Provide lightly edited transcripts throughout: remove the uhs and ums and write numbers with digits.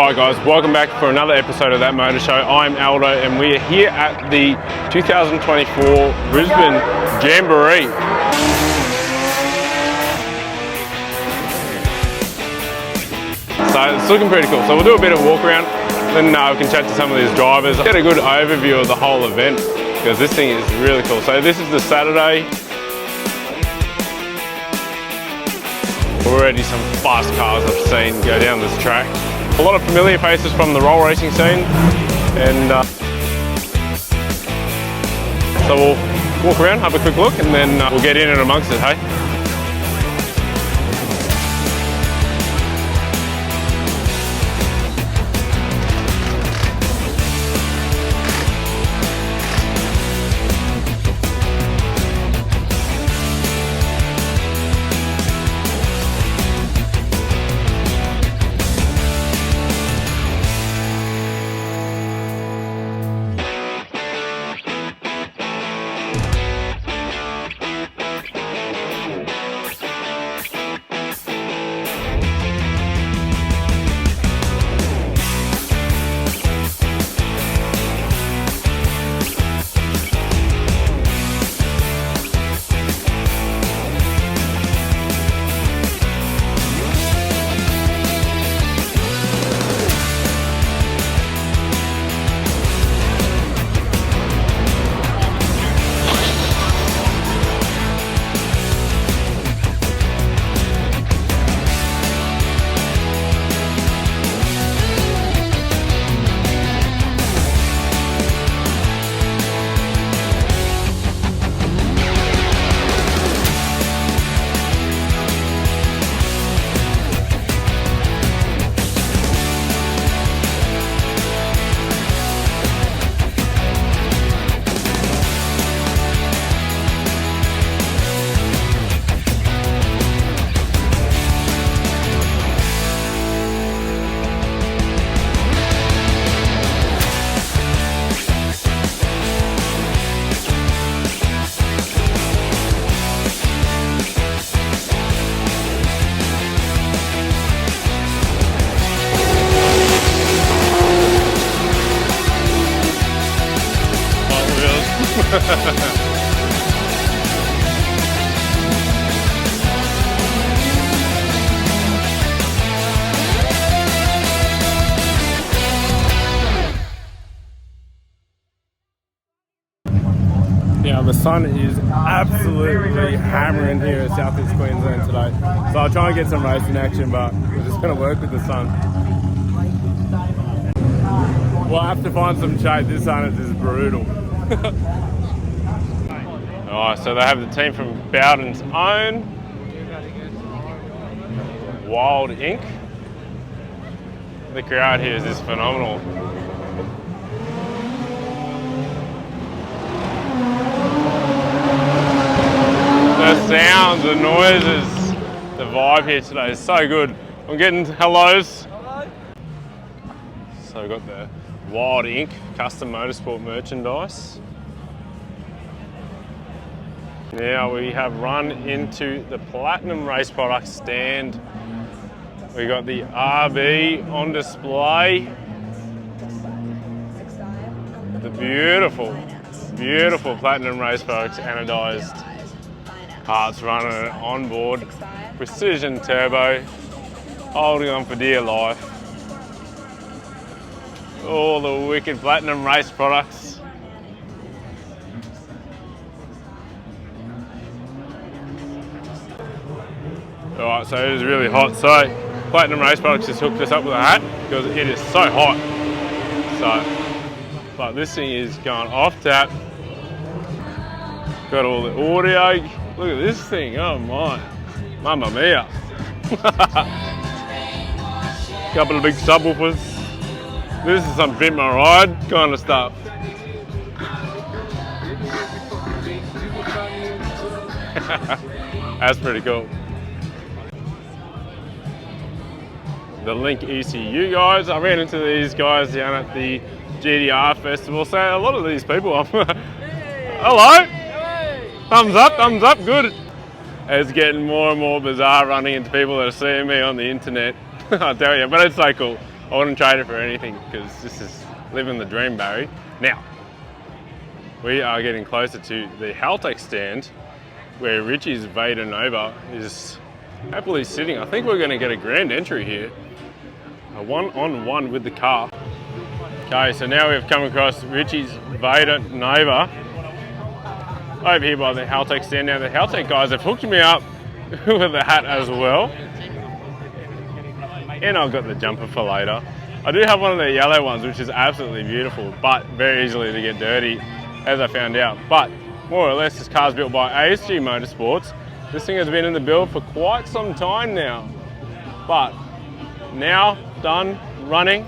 Hi guys, welcome back for another episode of That Motor Show. I'm Aldo and we're here at the 2024 Brisbane Jamboree. So it's looking pretty cool. So we'll do a bit of walk around, then we can chat to some of these drivers, get a good overview of the whole event because this thing is really cool. So this is the Saturday. Already some fast cars I've seen go down this track. A lot of familiar faces from the roll racing scene, and so we'll walk around, have a quick look, and then we'll get in and amongst it, hey? Yeah, the sun is absolutely hammering here in Southeast Queensland today. So I'll try and get some racing action, but we're just going to work with the sun. We'll have to find some shade. This sun is just brutal. Alright, so they have the team from Bowden's own, Wild Inc. The crowd here is just phenomenal. The sounds, the noises, the vibe here today is so good. I'm getting hellos. Hello. So we've got the Wild Inc. custom motorsport merchandise. Now we have run into the Platinum Race Products stand. We got the RB on display. The beautiful, beautiful Platinum Race Products anodized parts running an onboard precision turbo, holding on for dear life. All the wicked Platinum Race Products. Alright, so it is really hot. So Platinum Race Products just hooked us up with a hat because it is so hot. So, but this thing is going off tap. Got all the audio. Look at this thing, oh my. Mamma mia. Couple of big subwoofers. This is some Fit My Ride kind of stuff. That's pretty cool. The Link ECU guys. I ran into these guys down at the GDR festival. So a lot of these people, hello. Thumbs up, good. It's getting more and more bizarre running into people that are seeing me on the internet. I tell you, but it's so cool. I wouldn't trade it for anything because this is living the dream, Barry. Now, we are getting closer to the Haltech stand where Richie's Vader Nova is happily sitting. I think we're going to get a grand entry here. A one-on-one with the car. Okay, so now we've come across Richie's Vader Nova over here by the Haltech stand. Now the Haltech guys have hooked me up with the hat as well. And I've got the jumper for later. I do have one of the yellow ones, which is absolutely beautiful, but very easily to get dirty, as I found out. But more or less, this car's built by ASG Motorsports. This thing has been in the build for quite some time now, but now done running,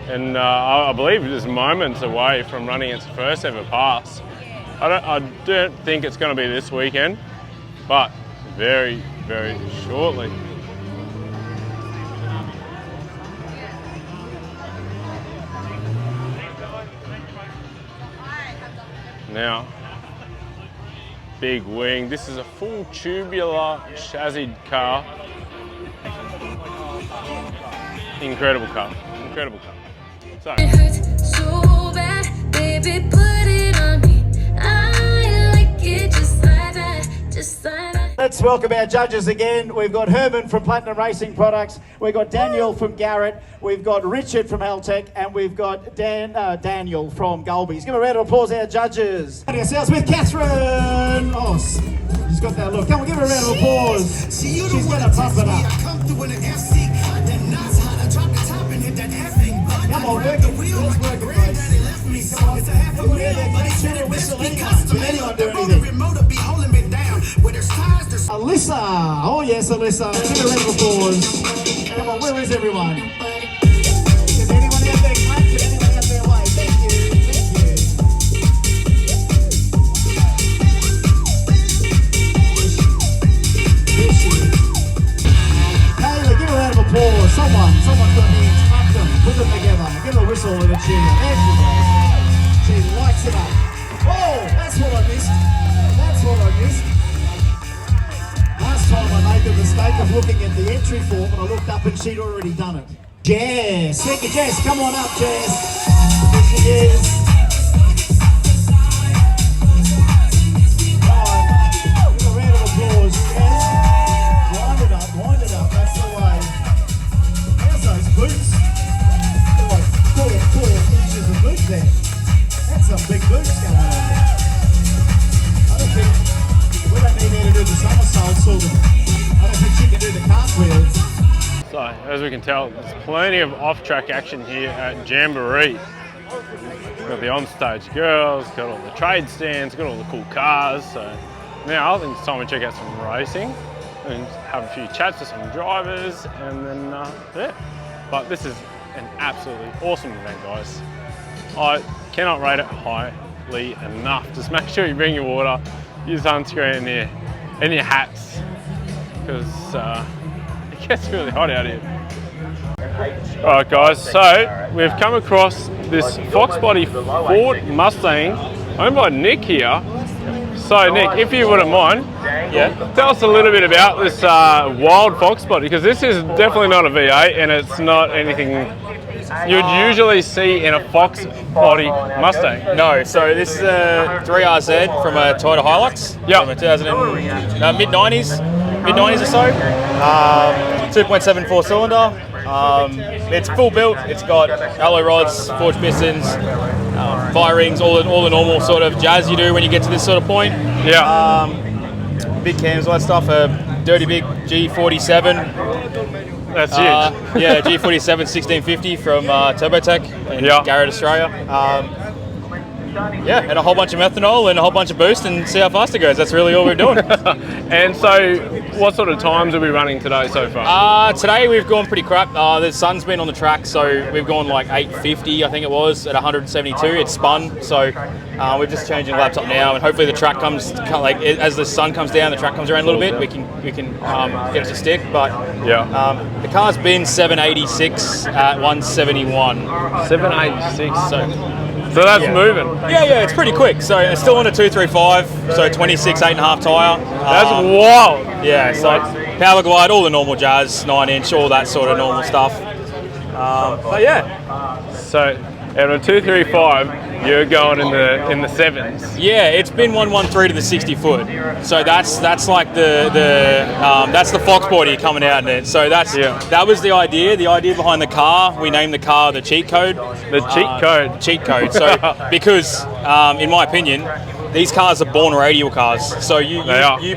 and I believe it is moments away from running its first ever pass. I don't think it's going to be this weekend, but very, very shortly. Now, big wing. This is a full tubular chassis car. Incredible car. Incredible car. So. It hurts so bad, baby, put it on me. I like it just like that, just like that. Let's welcome our judges again. We've got Herman from Platinum Racing Products. We've got Daniel from Garrett. We've got Richard from Haltech, and we've got Daniel from Gulby's. Give a round of applause, our judges. And ourselves with Catherine. Oh, she's got that look. Come on, give her a round of applause. She's going to pump it up. Come on, work it. Let's work it, Grace. Come on. Can anyone do anything? Alyssa! Oh yes, Alyssa. Give a round of applause. Come on, where is everyone? Is anyone out there clapping? Is anyone out there wave? Thank you, thank you. There she is. Taylor, give a round of applause. Someone's got hands. Clap them. Put them together. Give her a whistle with a tune. There she goes. She lights it up. Oh, that's what I missed. That's what I missed. Last time I made the mistake of looking at the entry form and I looked up and she'd already done it. Jess, thank you, Jess. Come on up, Jess. Here she is. Right. Give a round of applause, Jess. Wind it up, that's the way. How's those boots? They're like 4 inches of boot there. That's some big boots going on there. I don't think we don't need her to do the somersaults or I don't think she can do the cartwheels. So, as we can tell, there's plenty of off-track action here at Jamboree. We've got the on-stage girls, got all the trade stands, got all the cool cars. So now I think it's time to check out some racing and have a few chats with some drivers, and then yeah. But this is an absolutely awesome event, guys. I cannot rate it highly enough. Just make sure you bring your water, use sunscreen and your hats, because it gets really hot out here. Alright guys, so we've come across this Fox Body Ford Mustang owned by Nick here. So Nick, if you wouldn't mind, tell us a little bit about this wild Fox Body, because this is definitely not a V8 and it's not anything you'd usually see in a Fox Body Mustang. No, so this is a 3RZ from a Toyota Hilux. Yeah. From a 2000 mid-90s or so. 2.74 cylinder. It's full built. It's got alloy rods, forged pistons, fire rings, all the normal sort of jazz you do when you get to this sort of point. Yeah. Big cams, all that stuff. A dirty big G47. That's huge. Yeah, G47 1650 from Turbotech in Garrett, Australia. Yeah, and a whole bunch of methanol and a whole bunch of boost and see how fast it goes. That's really all we're doing. And so, what sort of times are we running today so far? Today we've gone pretty crap. The sun's been on the track, so we've gone like 850, I think it was, at 172. It's spun, so we're just changing the laptop now, and hopefully the track comes, like as the sun comes down, the track comes around a little bit. We can get it to stick. But the car's been 786 at 171. 786. So that's moving. Yeah, it's pretty quick. So it's still on a 235, so 26 8.5 tyre. That's wild. Yeah, so power glide, all the normal jazz, 9-inch, all that sort of normal stuff. But yeah. So out of 235, you're going in the sevens. Yeah, it's been 113 to the 60 foot. So that's like that's the fox body coming out in it. So that was the idea. The idea behind the car, we named the car the cheat code. The cheat code. Cheat code. So because in my opinion, these cars are born radial cars. So you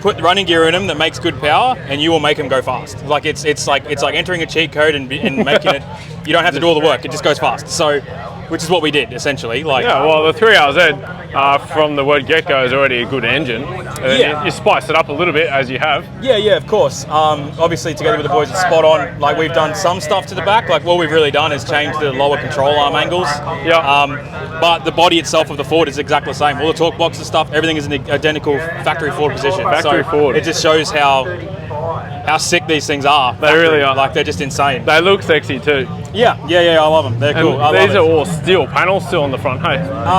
put running gear in them that makes good power, and you will make them go fast. Like it's like entering a cheat code and making it. You don't have to do all the work. It just goes fast. So, which is what we did essentially. Like well, the 3RZ from the word get-go is already a good engine. You spice it up a little bit as you have. Yeah, of course. Obviously, together with the boys at Spot On, like we've done some stuff to the back. Like what we've really done is change the lower control arm angles. But the body itself of the Ford is exactly the same. All the torque boxes stuff, everything is in the identical factory Ford position. Factory Ford. It just shows how sick these things are. They really are. Like they're just insane. They look sexy too. Yeah. I love them. They're cool. These are all steel panels still on the front, hey?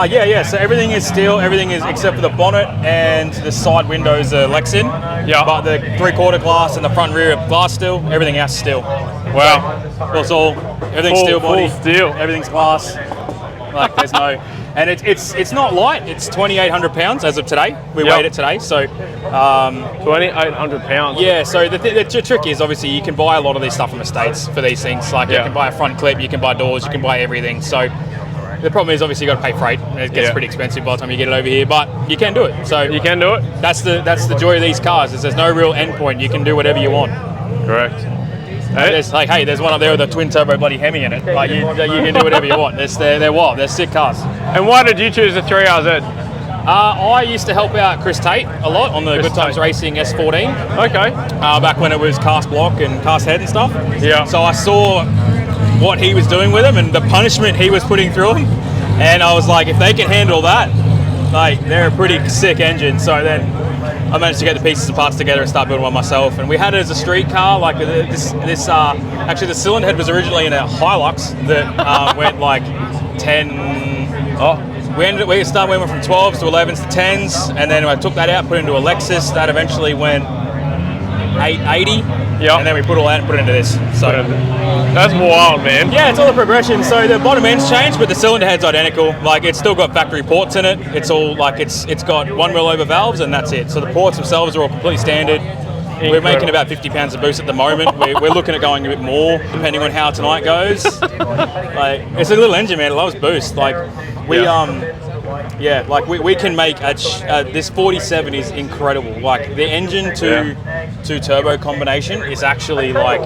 Yeah. So everything is steel. Everything is except for the bonnet and the side windows are Lexan. Yeah. But the 3/4 glass and the front rear are glass still. Everything else is steel. Wow. So it's all everything's steel body. Full steel. Everything's glass. Like there's no. And it's not light. It's 2,800 pounds as of today. We weighed it today, so 2,800 pounds. Yeah. So the trick is obviously you can buy a lot of this stuff from the States for these things. Like you can buy a front clip, you can buy doors, you can buy everything. So the problem is obviously you got to pay freight. It gets pretty expensive by the time you get it over here, but you can do it. So you can do it. That's the joy of these cars. Is there's no real end point. You can do whatever you want. Correct. There's there's one up there with a twin turbo bloody Hemi in it. Like you can do whatever you want. They're wild. They're sick cars. And why did you choose the 3RZ? I used to help out Chris Tate a lot on the Good Times Racing S14. Okay. Back when it was cast block and cast head and stuff. Yeah. So I saw what he was doing with them and the punishment he was putting through them, and I was like, if they can handle that, like they're a pretty sick engine. So then I managed to get the pieces and parts together and start building one myself. And we had it as a street car. Like actually the cylinder head was originally in a Hilux that went like 10. We started went from 12s to 11s to 10s, and then I took that out, put it into a Lexus. That eventually went 880. Yeah. And then we put all that and put it into this. So that's wild, man. Yeah, it's all the progression. So the bottom end's changed, but the cylinder head's identical. Like it's still got factory ports in it. It's all like it's got one wheel over valves and that's it. So the ports themselves are all completely standard. Incredible. We're making about 50 pounds of boost at the moment. We're looking at going a bit more depending on how tonight goes. Like it's a little engine, man. It loves boost. Like we we can make this 47 is incredible. Like the engine to turbo combination is actually like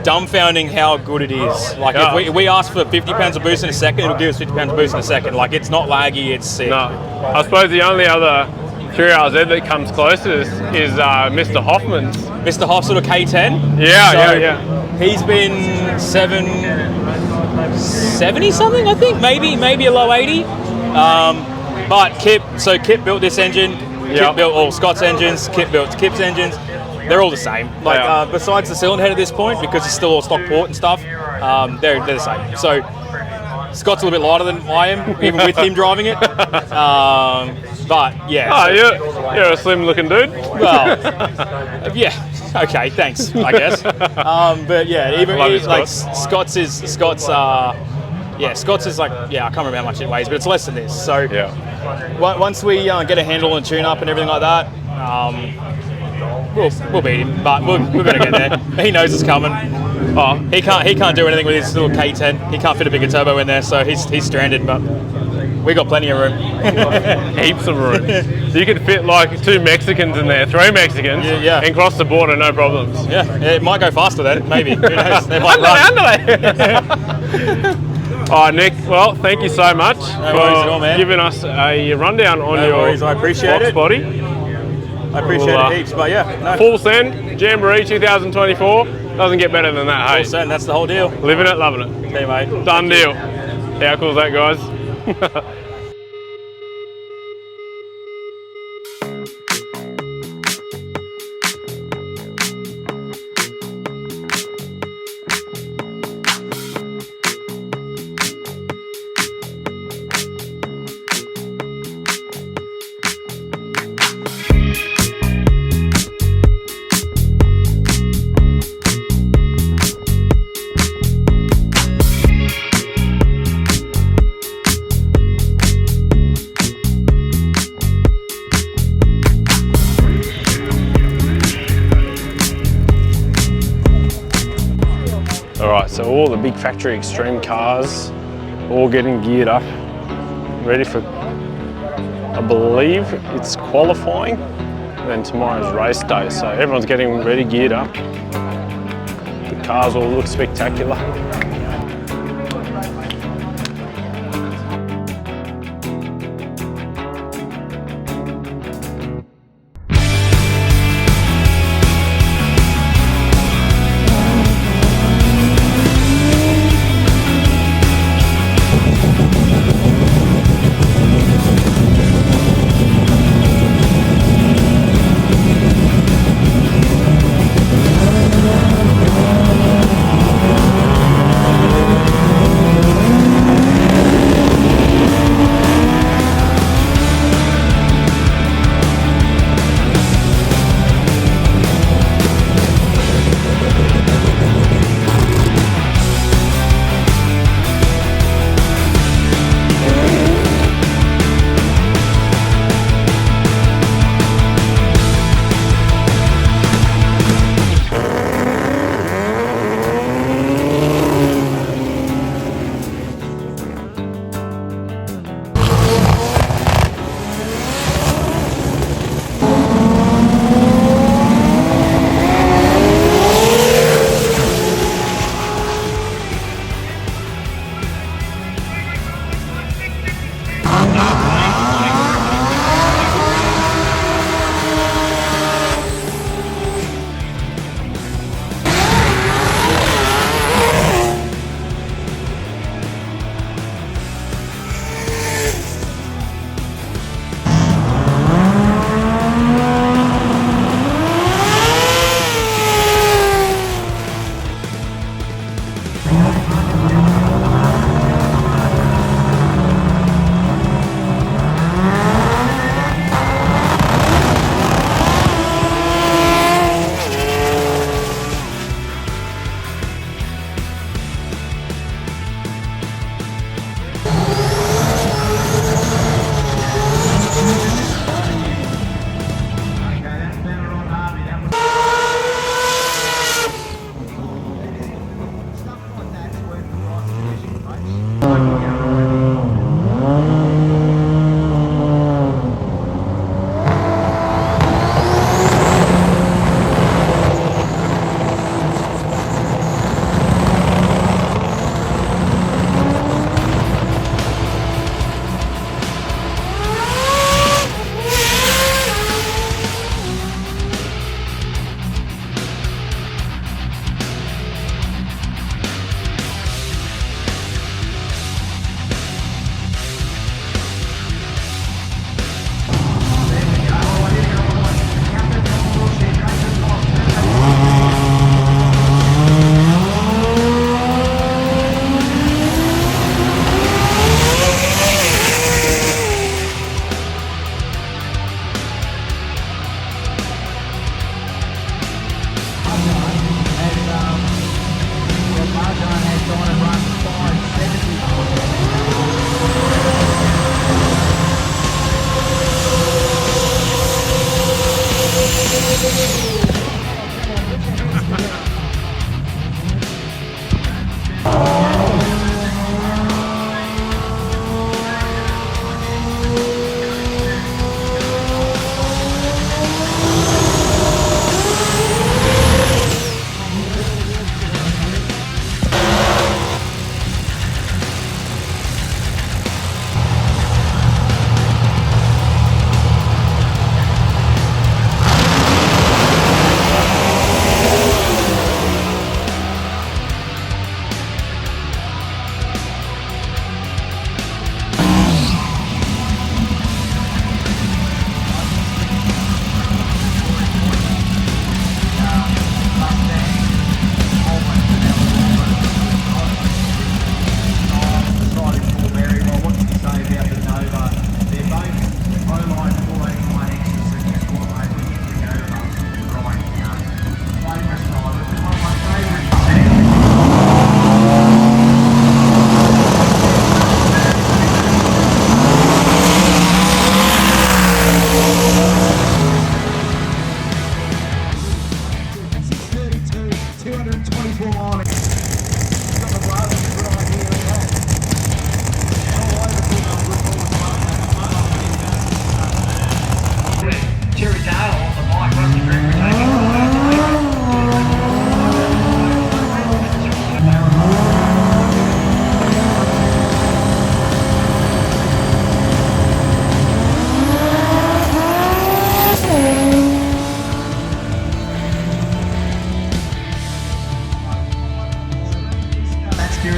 dumbfounding how good it is. Like if we ask for 50 pounds of boost in a second, it'll give us 50 pounds of boost in a second. Like it's not laggy, it's sick. No, I suppose the only other 3RZ that comes closest is Mr. Hoffman's. Mr. Hoff's little K10. Yeah. He's been 770 something, I think, maybe a low 80. But Kip built this engine. Kip built all Scott's engines. Kip built Kip's engines. They're all the same. Like besides the cylinder head at this point, because it's still all stock port and stuff, they're the same. So Scott's a little bit lighter than I am, even with him driving it. But yeah. Oh, you're a slim looking dude. Well, yeah. Okay, thanks, I guess. But yeah, even like Scott's is like, I can't remember how much it weighs, but it's less than this. So once we get a handle and tune up and everything like that, we'll beat him. But we're gonna get there. He knows it's coming. Oh, he can't do anything with his little K10. He can't fit a bigger turbo in there, so he's stranded. But we got plenty of room. Heaps of room. You could fit like 2 Mexicans in there, 3 Mexicans, and cross the border, no problems. Yeah, it might go faster then, maybe. Who knows? They might run. All right, Nick, well, thank you so much for giving us a rundown on your I appreciate Fox body. I appreciate it heaps, but Full send, Jamboree 2024. Doesn't get better than that, hey? Full send, that's the whole deal. Living it, loving it. Okay, mate. Done deal. How cool is that, guys? So all the big factory extreme cars all getting geared up, ready for, I believe it's qualifying, and then tomorrow's race day. So everyone's getting ready, geared up. The cars all look spectacular.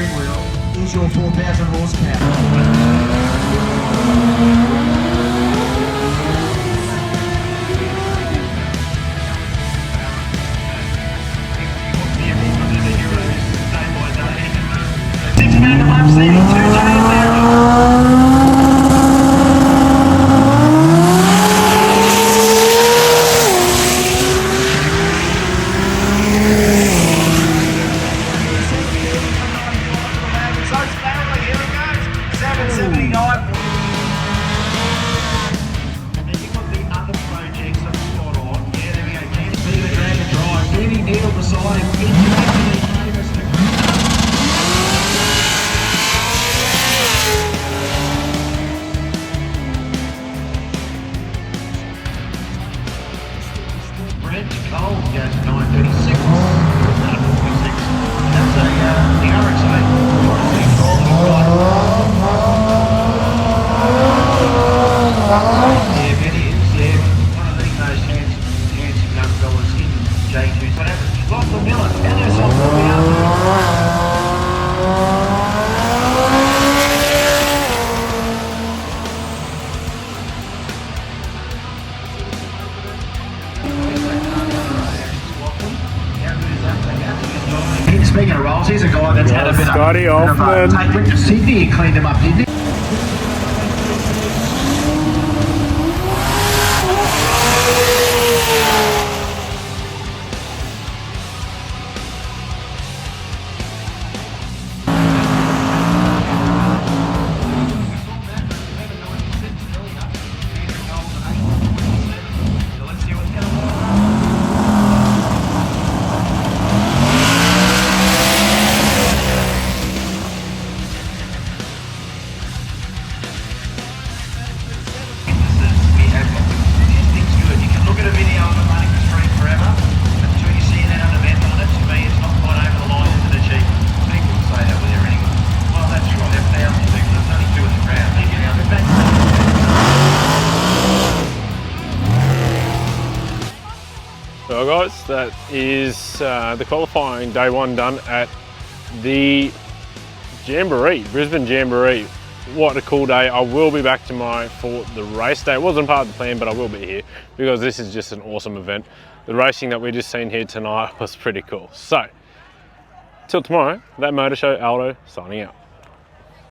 steering wheel is your 4,000 horsepower. Speaking of rolls, here's a guy that's had a bit Scotty of Hoffman. went to Sydney and cleaned him up, didn't he? So guys, that is the qualifying day one done at the Jamboree, Brisbane Jamboree. What a cool day. I will be back tomorrow for the race day. It wasn't part of the plan, but I will be here because this is just an awesome event. The racing that we just seen here tonight was pretty cool. So, till tomorrow, that motor show, Aldo signing out.